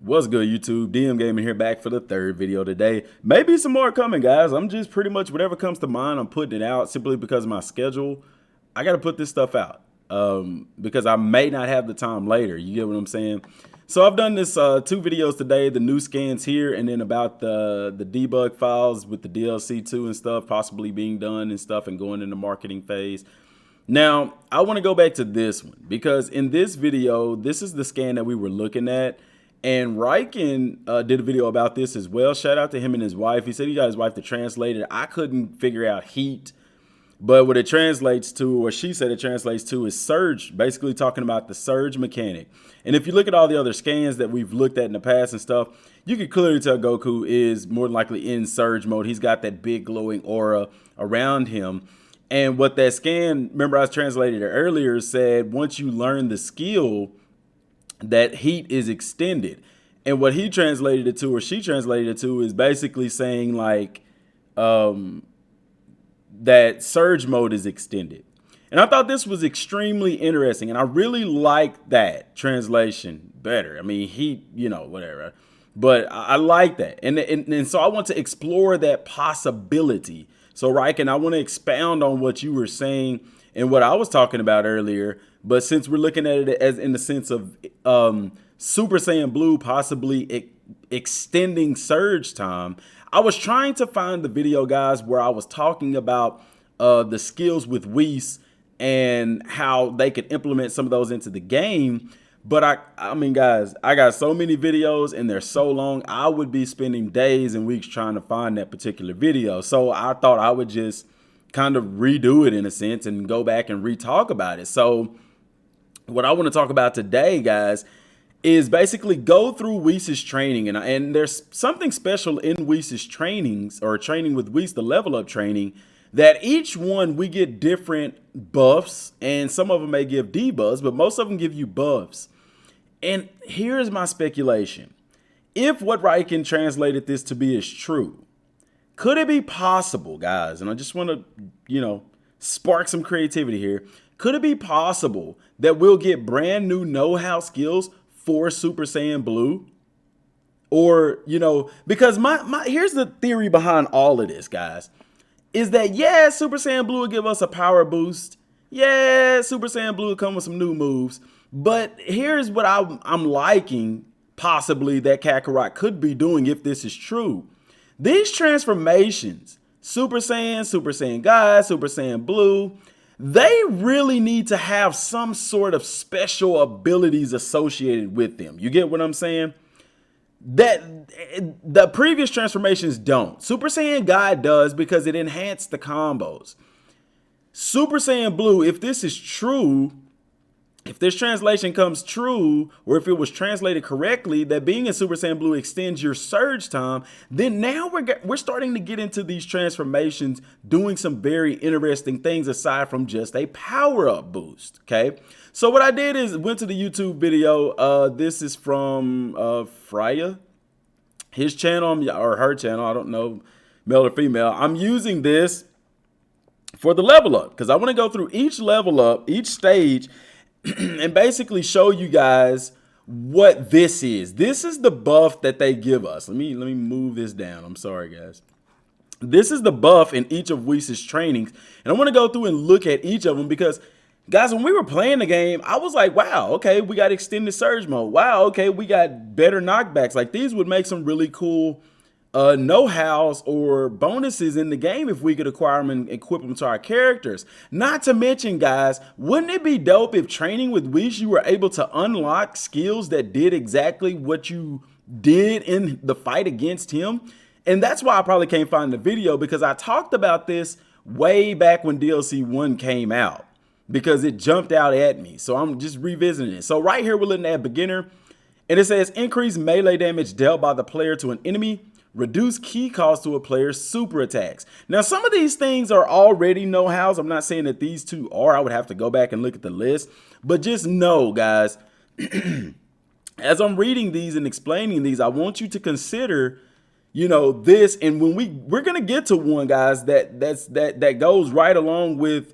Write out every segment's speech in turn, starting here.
What's good, YouTube? Dmgaming here, back for the third video today. Maybe some more coming, guys. I'm just pretty much whatever comes to mind, I'm putting it out simply because of my schedule. I got to put this stuff out because I may not have the time later. You get what I'm saying? So I've done this 2 videos today, the new scans here, and then about the debug files with the DLC 2 and stuff possibly being done and stuff and going into marketing phase. Now, I want to go back to this one because in this video, this is the scan that we were looking at. And Riken did a video about this as well. Shout out to him and his wife. He said he got his wife to translate it. I couldn't figure out heat, but what it translates to, or she said it translates to, is surge, basically talking about the surge mechanic. And if you look at all the other scans that we've looked at in the past and stuff, you can clearly tell Goku is more than likely in surge mode. He's got that big glowing aura around him. And what that scan, remember I translated it earlier, said once you learn the skill, that heat is extended. And what he translated it to, or she translated it to, is basically saying like that surge mode is extended. And I thought this was extremely interesting, and I really like that translation better. I mean, heat, you know, whatever, but I like that. And so I want to explore that possibility. So Riken, I want to expound on what you were saying and what I was talking about earlier. But since we're looking at it as in the sense of Super Saiyan Blue possibly extending surge time, I was trying to find the video, guys, where I was talking about the skills with Whis and how they could implement some of those into the game. But I mean, guys, I got so many videos and they're so long, I would be spending days and weeks trying to find that particular video. So I thought I would just kind of redo it in a sense and go back and re-talk about it. So what I want to talk about today, guys, is basically go through Whis's training. And there's something special in Whis's trainings, or training with Whis, the level up training, that each one we get different buffs, and some of them may give debuffs, but most of them give you buffs. And here's my speculation. If what Riken translated this to be is true, could it be possible, guys, and I just want to, you know, spark some creativity here. Could it be possible that we'll get brand new know-how skills for Super Saiyan Blue? Or, you know, because here's the theory behind all of this, guys, is that, yeah, Super Saiyan Blue will give us a power boost. Yeah, Super Saiyan Blue will come with some new moves. But here's what I'm liking, possibly, that Kakarot could be doing if this is true. These transformations, Super Saiyan God, Super Saiyan Blue, they really need to have some sort of special abilities associated with them. You get what I'm saying? That the previous transformations don't. Super Saiyan God does because it enhanced the combos. Super Saiyan Blue, if this is true, if this translation comes true, or if it was translated correctly, that being in Super Saiyan Blue extends your surge time, then now we're starting to get into these transformations doing some very interesting things aside from just a power-up boost, okay? So what I did is went to the YouTube video. This is from Freya, his channel, or her channel, I don't know, male or female. I'm using this for the level up because I want to go through each level up, each stage, and basically show you guys what this is. This is the buff that they give us. Let me move this down. I'm sorry, guys. This is the buff in each of Whis's trainings. And I want to go through and look at each of them because, guys, when we were playing the game, I was like, wow, okay, we got extended surge mode. Wow, okay, we got better knockbacks. Like, these would make some really cool know-hows or bonuses in the game if we could acquire them and equip them to our characters. Not to mention, guys, wouldn't it be dope if training with Whis you were able to unlock skills that did exactly what you did in the fight against him? And that's why I probably can't find the video, because I talked about this way back when DLC 1 came out because it jumped out at me. So I'm just revisiting it. So right here we're looking at beginner, and it says increase melee damage dealt by the player to an enemy, reduce key cost to a player's super attacks. Now, some of these things are already know-hows. I'm not saying that these two are. I would have to go back and look at the list. But just know, guys, as I'm reading these and explaining these, I want you to consider, you know, this. And when we're going to get to one, guys, that goes right along with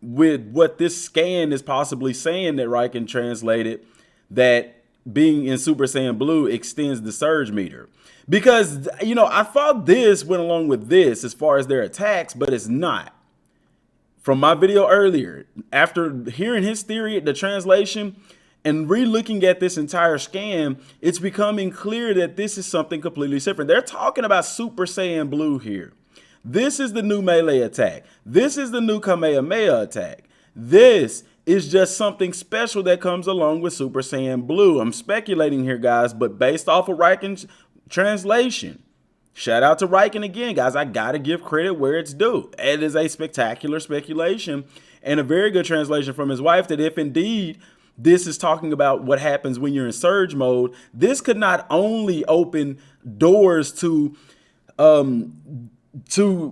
what this scan is possibly saying that Riken translated, that being in Super Saiyan Blue extends the surge meter. Because, you know, I thought this went along with this as far as their attacks, but it's not. From my video earlier, after hearing his theory, the translation, and re-looking at this entire scan, it's becoming clear that this is something completely different. They're talking about Super Saiyan Blue here. This is the new melee attack. This is the new Kamehameha attack. This is just something special that comes along with Super Saiyan Blue. I'm speculating here, guys, but based off of Riken's translation. Shout out to Riken again, guys. I gotta give credit where it's due. It is a spectacular speculation and a very good translation from his wife that if indeed this is talking about what happens when you're in surge mode, this could not only open doors to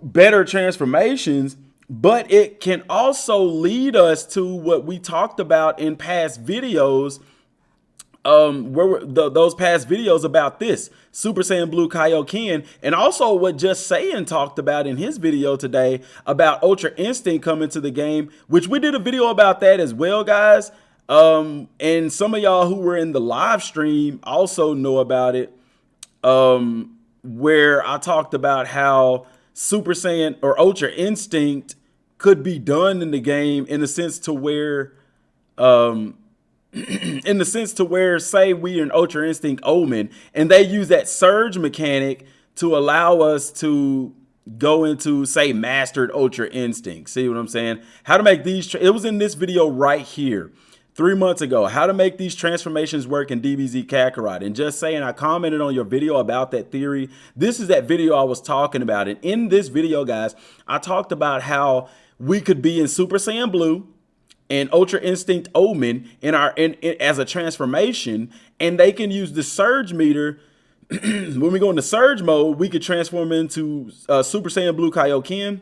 better transformations, but it can also lead us to what we talked about in past videos, those past videos about this Super Saiyan Blue Kaioken, and also what Just Saiyan talked about in his video today about Ultra Instinct coming to the game, which we did a video about that as well, guys. And some of y'all who were in the live stream also know about it, where I talked about how Super Saiyan or Ultra Instinct could be done in the game in the sense to where, say we are an Ultra Instinct Omen and they use that surge mechanic to allow us to go into, say, mastered Ultra Instinct. See what I'm saying? How to make these, it was in this video right here 3 months ago, how to make these transformations work in DBZ Kakarot. And Just Saying, I commented on your video about that theory. This is that video I was talking about. And in this video, guys, I talked about how we could be in Super Saiyan Blue and Ultra Instinct Omen as a transformation, and they can use the surge meter. When we go into surge mode, we could transform into Super Saiyan Blue Kaioken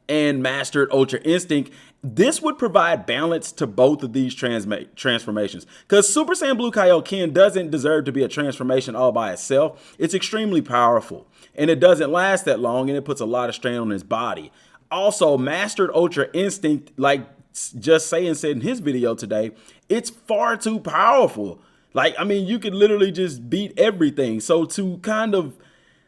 and mastered Ultra Instinct. This would provide balance to both of these transformations, because Super Saiyan Blue Kaioken doesn't deserve to be a transformation all by itself. It's extremely powerful and it doesn't last that long, and it puts a lot of strain on his body. Also, mastered Ultra Instinct, like Just Saying said in his video today, it's far too powerful. Like, I mean, you could literally just beat everything. So to kind of,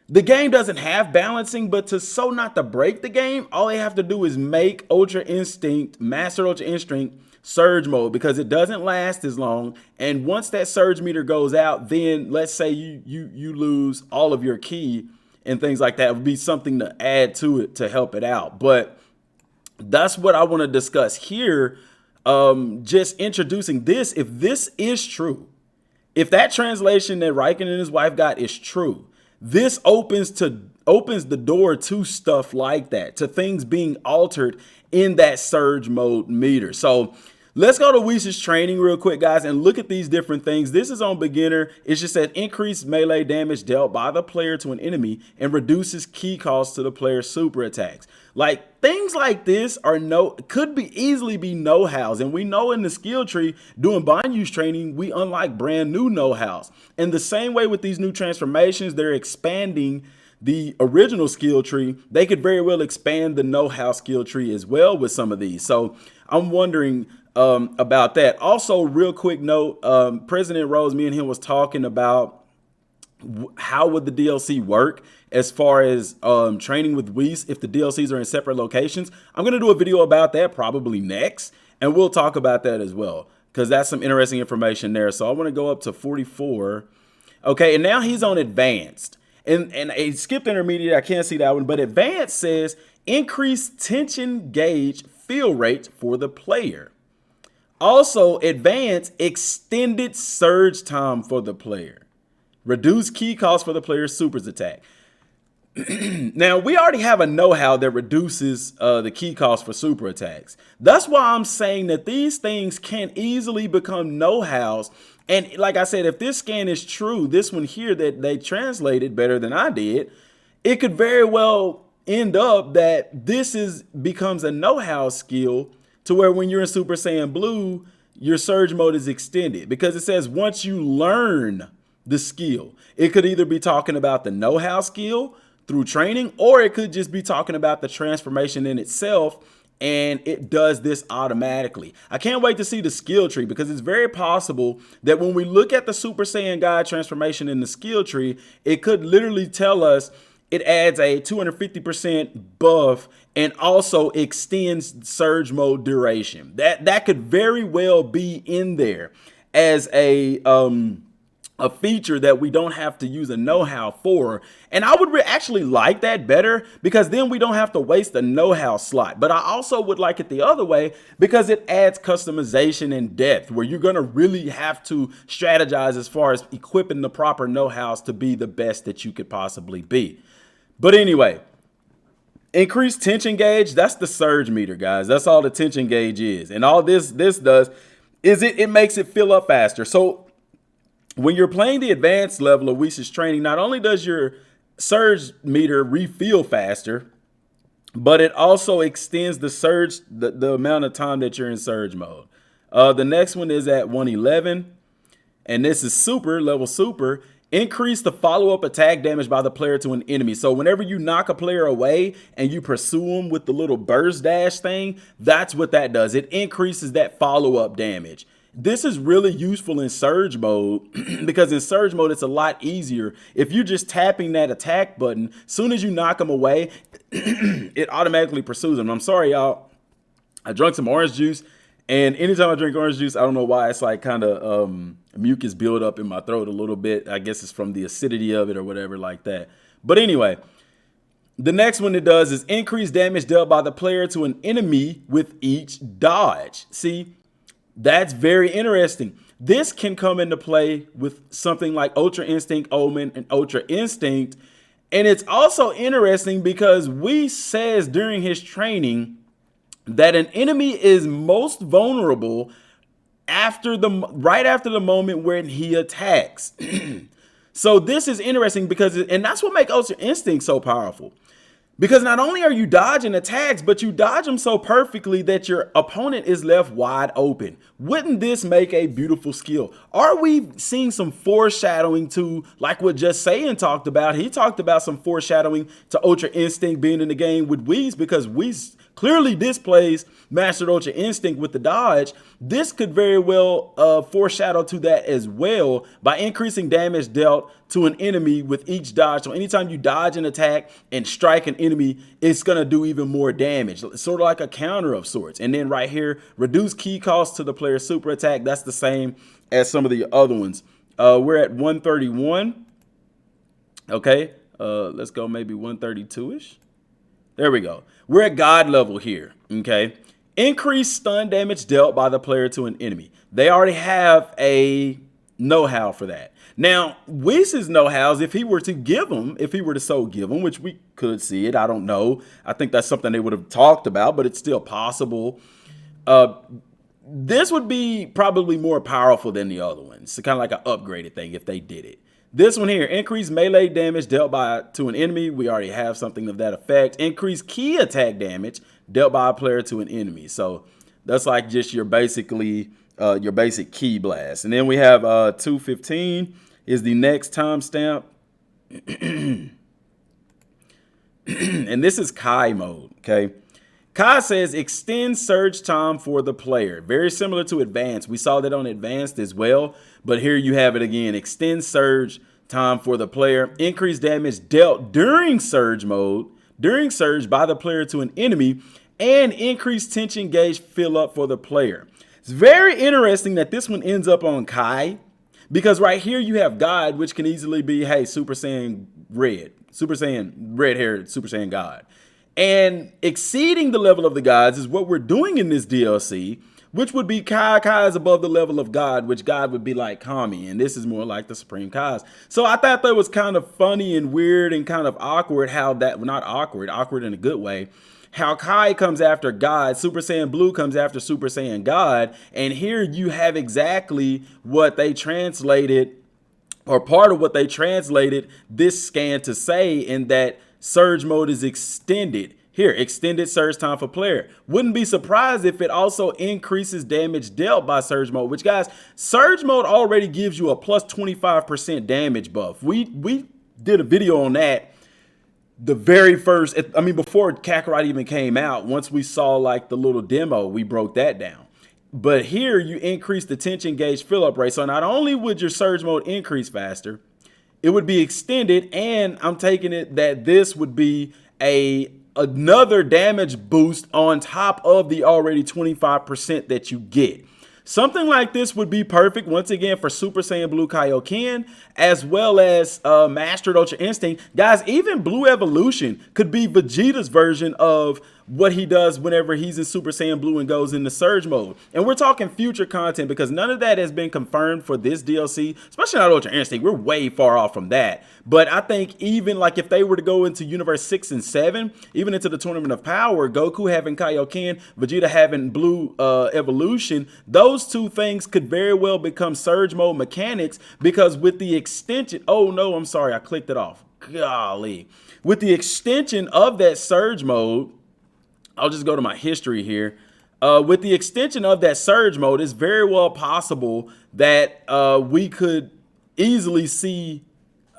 the game doesn't have balancing, but so not to break the game, all they have to do is make Ultra Instinct, Master Ultra Instinct, surge mode, because it doesn't last as long. And once that surge meter goes out, then let's say you lose all of your ki and things like that. It would be something to add to it to help it out. But that's what I want to discuss here. Just introducing this. If this is true, if that translation that Riken and his wife got is true, this opens the door to stuff like that, to things being altered in that surge mode meter. So let's go to Whis' training real quick, guys, and look at these different things. This is on beginner. It's just said increased melee damage dealt by the player to an enemy and reduces ki cost to the player's super attacks. Like, things like this could easily be know-hows. And we know in the skill tree, doing bind use training, we unlock brand new know-hows. And the same way with these new transformations, they're expanding the original skill tree. They could very well expand the know-how skill tree as well with some of these. So I'm wondering about that. Also, real quick note, President Rose, me and him was talking about how would the DLC work as far as training with Whis if the DLCs are in separate locations. I'm going to do a video about that probably next, and we'll talk about that as well, because that's some interesting information there. So I want to go up to 44. Okay, and now he's on advanced. And he skipped intermediate. I can't see that one, but advanced says increased tension gauge feel rate for the player. Also, advanced extended surge time for the player. Reduce ki cost for the player's supers attack. Now, we already have a know-how that reduces the ki cost for super attacks. That's why I'm saying that these things can easily become know-hows. And like I said, if this scan is true, this one here that they translated better than I did, it could very well end up that this becomes a know-how skill to where when you're in Super Saiyan Blue, your surge mode is extended, because it says once you learn the skill. It could either be talking about the know-how skill through training, or it could just be talking about the transformation in itself and it does this automatically. I can't wait to see the skill tree, because it's very possible that when we look at the Super Saiyan God transformation in the skill tree, it could literally tell us it adds a 250% buff and also extends surge mode duration. That could very well be in there as a feature that we don't have to use a know-how for. And I would actually like that better, because then we don't have to waste a know-how slot. But I also would like it the other way, because it adds customization and depth, where you're going to really have to strategize as far as equipping the proper know-hows to be the best that you could possibly be. But anyway, increased tension gauge, that's the surge meter, guys. That's all the tension gauge is. And all this does is it makes it fill up faster. So when you're playing the advanced level of Whis' training, not only does your surge meter refill faster, but it also extends the surge, the amount of time that you're in surge mode. The next one is at 111, and this is super, level super. Increase the follow-up attack damage by the player to an enemy. So whenever you knock a player away and you pursue them with the little burst dash thing, that's what that does. It increases that follow-up damage. This is really useful in surge mode, because in surge mode, it's a lot easier. If you're just tapping that attack button, soon as you knock them away, it automatically pursues them. I'm sorry, y'all. I drank some orange juice, and anytime I drink orange juice, I don't know why, it's like kind of mucus build up in my throat a little bit. I guess it's from the acidity of it or whatever like that. But anyway, the next one it does is increase damage dealt by the player to an enemy with each dodge. See, that's very interesting. This can come into play with something like Ultra Instinct Omen and Ultra Instinct. And it's also interesting because Whis says during his training that an enemy is most vulnerable right after the moment when he attacks. So this is interesting because, and that's what makes Ultra Instinct so powerful. Because not only are you dodging attacks, but you dodge them so perfectly that your opponent is left wide open. Wouldn't this make a beautiful skill? Are we seeing some foreshadowing to, like what Just Saiyan talked about? He talked about some foreshadowing to Ultra Instinct being in the game with Whis, because Whis clearly displays Mastered Ultra Instinct with the dodge. This could very well foreshadow to that as well by increasing damage dealt to an enemy with each dodge. So anytime you dodge an attack and strike an enemy, it's going to do even more damage. It's sort of like a counter of sorts. And then right here, reduce key cost to the player's super attack. That's the same as some of the other ones. We're at 131. Okay, let's go maybe 132-ish. There we go. We're at God level here, okay? Increase stun damage dealt by the player to an enemy. They already have a know-how for that. Now, Whis' know-hows, if he were to give them, which we could see it, I don't know. I think that's something they would have talked about, but it's still possible. This would be probably more powerful than the other ones. It's kind of like an upgraded thing if they did it. This one here, increase melee damage dealt to an enemy. We already have something of that effect. Increase key attack damage dealt by a player to an enemy. So that's like just your basic key blast. And then we have 215 is the next timestamp. And this is Kai mode, okay? Kai says extend surge time for the player. Very similar to advanced. We saw that on advanced as well, but here you have it again. Extend surge time for the player. Increase damage dealt during surge mode, during surge by the player to an enemy, and increase tension gauge fill up for the player. It's very interesting that this one ends up on Kai, because right here you have God, which can easily be, hey, Super Saiyan red haired Super Saiyan God. And exceeding the level of the gods is what we're doing in this DLC, which would be Kai. Kai is above the level of God, which God would be like Kami, and this is more like the Supreme Kais. So I thought that was kind of funny and weird and kind of awkward how that, well, not awkward, awkward in a good way, how Kai comes after God, Super Saiyan Blue comes after Super Saiyan God, and here you have exactly what they translated, or part of what they translated this scan to say, in that surge mode is extended. Here, extended surge time for player. Wouldn't be surprised if it also increases damage dealt by surge mode, which, guys, surge mode already gives you a plus 25% damage buff. We did a video on that. the very first, I mean, before Kakarot even came out, once we saw like the little demo, we broke that down. But here you increase the tension gauge fill up rate. So not only would your surge mode increase faster, it would be extended, and I'm taking it that this would be another damage boost on top of the already 25% that you get. Something like this would be perfect, once again, for Super Saiyan Blue Kaioken, as well as Mastered Ultra Instinct. Guys, even Blue Evolution could be Vegeta's version of what he does whenever he's in Super Saiyan Blue and goes into Surge mode. And we're talking future content because none of that has been confirmed for this DLC, especially not Ultra Instinct. We're way far off from that. But I think even like if they were to go into Universe 6 and 7, even into the Tournament of Power, Goku having Kaioken, Vegeta having Blue Evolution, those two things could very well become Surge mode mechanics, because with the extension, oh no, I'm sorry, I clicked it off. Golly. With the extension of that Surge mode, I'll just go to my history here. With the extension of that Surge mode, it's very well possible that we could easily see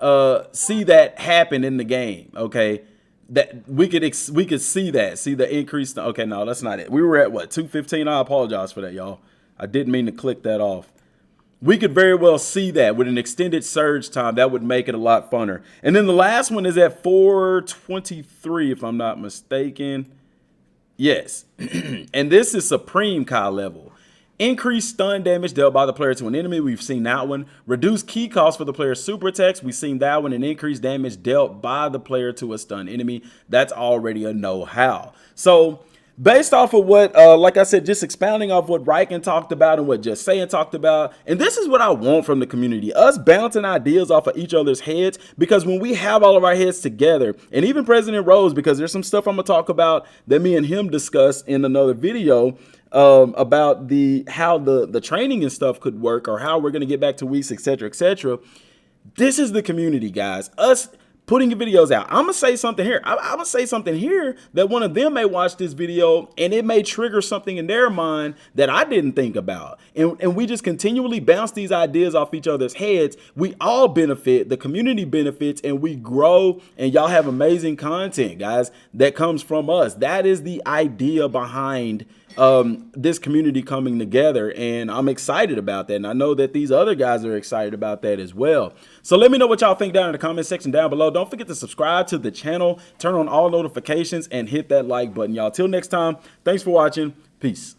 that happen in the game. Okay, that we could see the increase. Okay, no, that's not it. We were at what, 215? I apologize for that, y'all. I didn't mean to click that off. We could very well see that with an extended surge time. That would make it a lot funner. And then the last one is at 423, if I'm not mistaken. Yes, and this is Supreme Kai level. Increased stun damage dealt by the player to an enemy. We've seen that one. Reduced key cost for the player's super attacks. We've seen that one. And increased damage dealt by the player to a stun enemy. That's already a know-how. So based off of what, like I said, just expounding off what Riken talked about and what Just Saiyan talked about. And this is what I want from the community. Us bouncing ideas off of each other's heads. Because when we have all of our heads together, and even President Rose, because there's some stuff I'm going to talk about that me and him discussed in another video about how the training and stuff could work, or how we're going to get back to Whis, etc., etc. This is the community, guys. Us putting videos out. I'm gonna say something here. I'm gonna say something here that one of them may watch this video and it may trigger something in their mind that I didn't think about. And we just continually bounce these ideas off each other's heads. We all benefit, the community benefits, and we grow, and y'all have amazing content, guys, that comes from us. That is the idea behind this community coming together, and I'm excited about that, and I know that these other guys are excited about that as well. So let me know what y'all think down in the comment section down below. Don't forget to subscribe to the channel, turn on all notifications, and hit that like button, y'all. Till next time, thanks for watching. Peace.